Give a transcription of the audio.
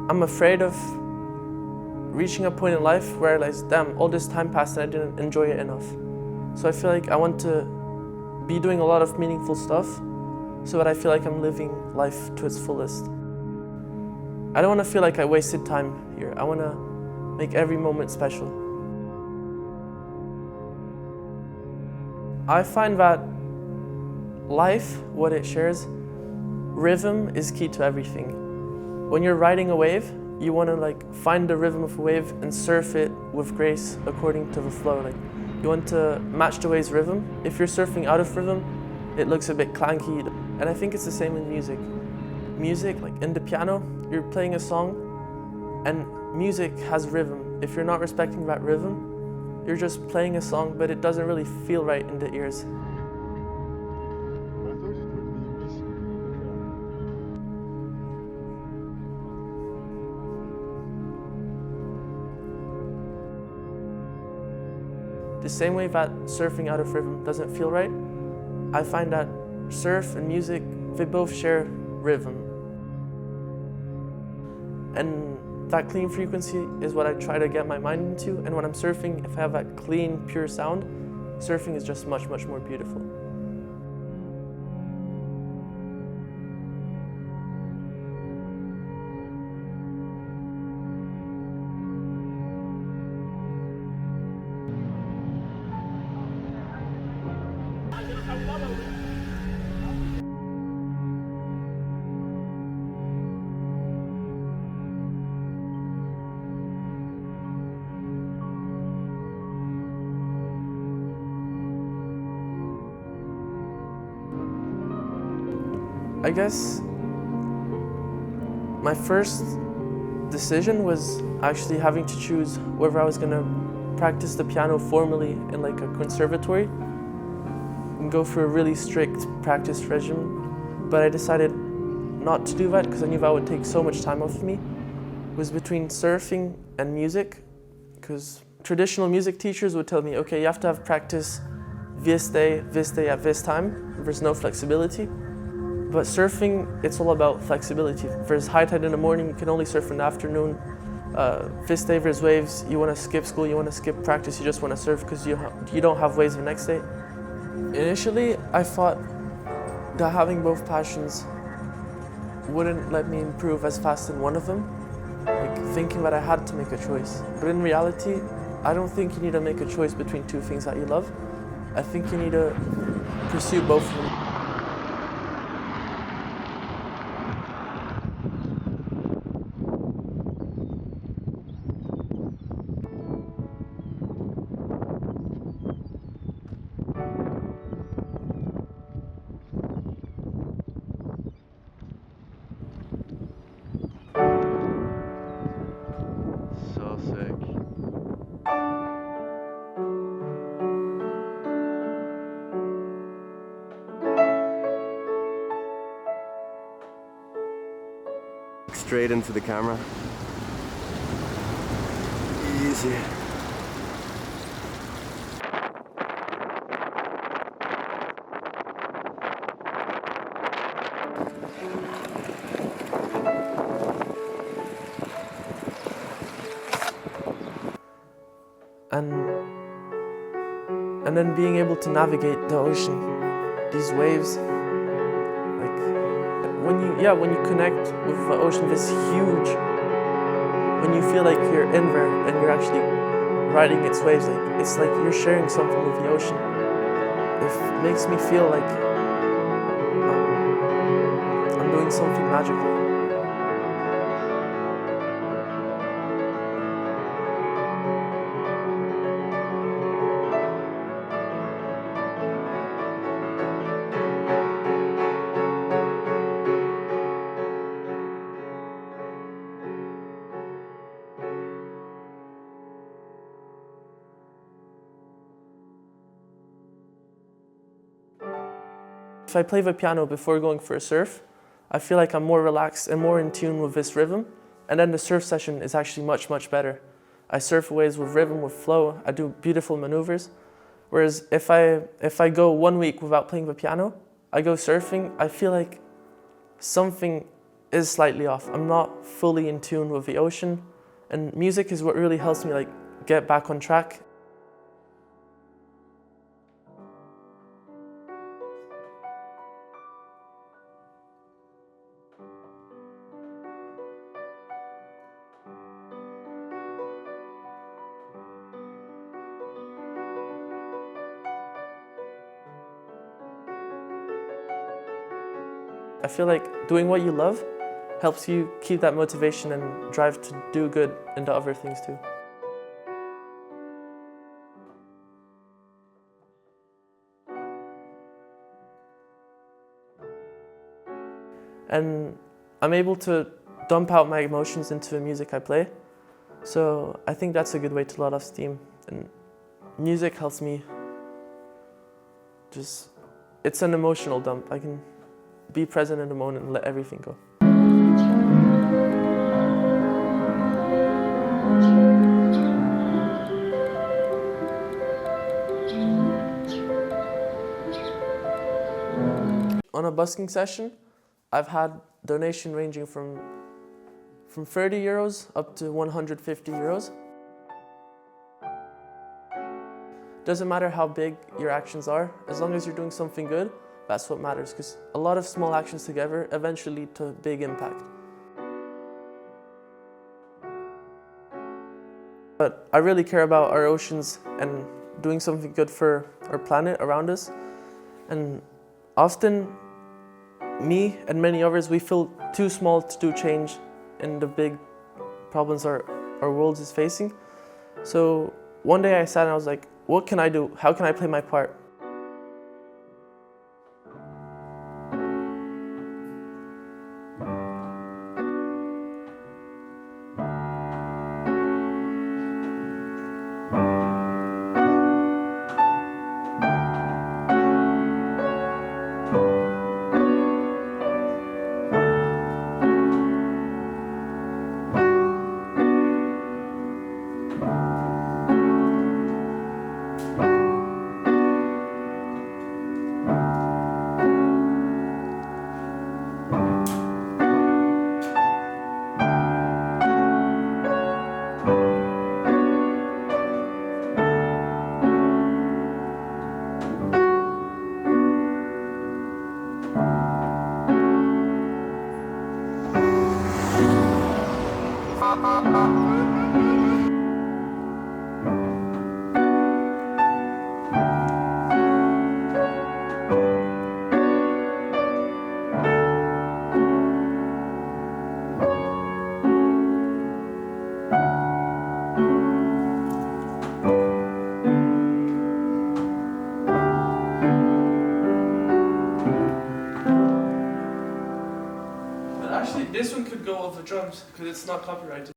I'm afraid of reaching a point in life where I realize, damn, all this time passed and I didn't enjoy it enough. So I feel like I want to be doing a lot of meaningful stuff so that I feel like I'm living life to its fullest. I don't want to feel like I wasted time here. I want to make every moment special. I find that life, what it shares, rhythm is key to everything. When you're riding a wave, you want to find the rhythm of a wave and surf it with grace according to the flow. You want to match the wave's rhythm. If you're surfing out of rhythm, it looks a bit clanky. And I think it's the same in music. Music, in the piano, you're playing a song and music has rhythm. If you're not respecting that rhythm, you're just playing a song, but it doesn't really feel right in the ears. The same way that surfing out of rhythm doesn't feel right, I find that surf and music, they both share rhythm. And that clean frequency is what I try to get my mind into, and when I'm surfing, if I have that clean, pure sound, surfing is just much, much more beautiful. I guess my first decision was actually having to choose whether I was going to practice the piano formally in a conservatory and go for a really strict practice regimen. But I decided not to do that because I knew that would take so much time off me. It was between surfing and music, because traditional music teachers would tell me, okay, you have to have practice this day at this time. There's no flexibility. But surfing, it's all about flexibility. If there's high tide in the morning, you can only surf in the afternoon. This day there's waves, you want to skip school, you want to skip practice, you just want to surf because you don't have waves the next day. Initially, I thought that having both passions wouldn't let me improve as fast in one of them, thinking that I had to make a choice. But in reality, I don't think you need to make a choice between two things that you love. I think you need to pursue both of them. So sick. Straight into the camera. Easy. And then being able to navigate the ocean, these waves, when you connect with the ocean, this huge, when you feel like you're in there and you're actually riding its waves, it's like you're sharing something with the ocean. It makes me feel like I'm doing something magical. If I play the piano before going for a surf, I feel like I'm more relaxed and more in tune with this rhythm, and then the surf session is actually much, much better. I surf waves with rhythm, with flow, I do beautiful maneuvers, Whereas if I go 1 week without playing the piano, I go surfing, I feel like something is slightly off. I'm not fully in tune with the ocean, and music is what really helps me like get back on track. I feel like doing what you love helps you keep that motivation and drive to do good into other things too. And I'm able to dump out my emotions into the music I play. So I think that's a good way to let off steam. And music helps me it's an emotional dump. I can be present in the moment and let everything go. On a busking session, I've had donation ranging from 30 euros up to 150 euros. Doesn't matter how big your actions are, as long as you're doing something good, that's what matters, because a lot of small actions together eventually lead to big impact. But I really care about our oceans and doing something good for our planet around us. And often, me and many others, we feel too small to do change in the big problems our world is facing. So one day I sat and I was like, what can I do? How can I play my part? Actually, this one could go over drums because it's not copyrighted.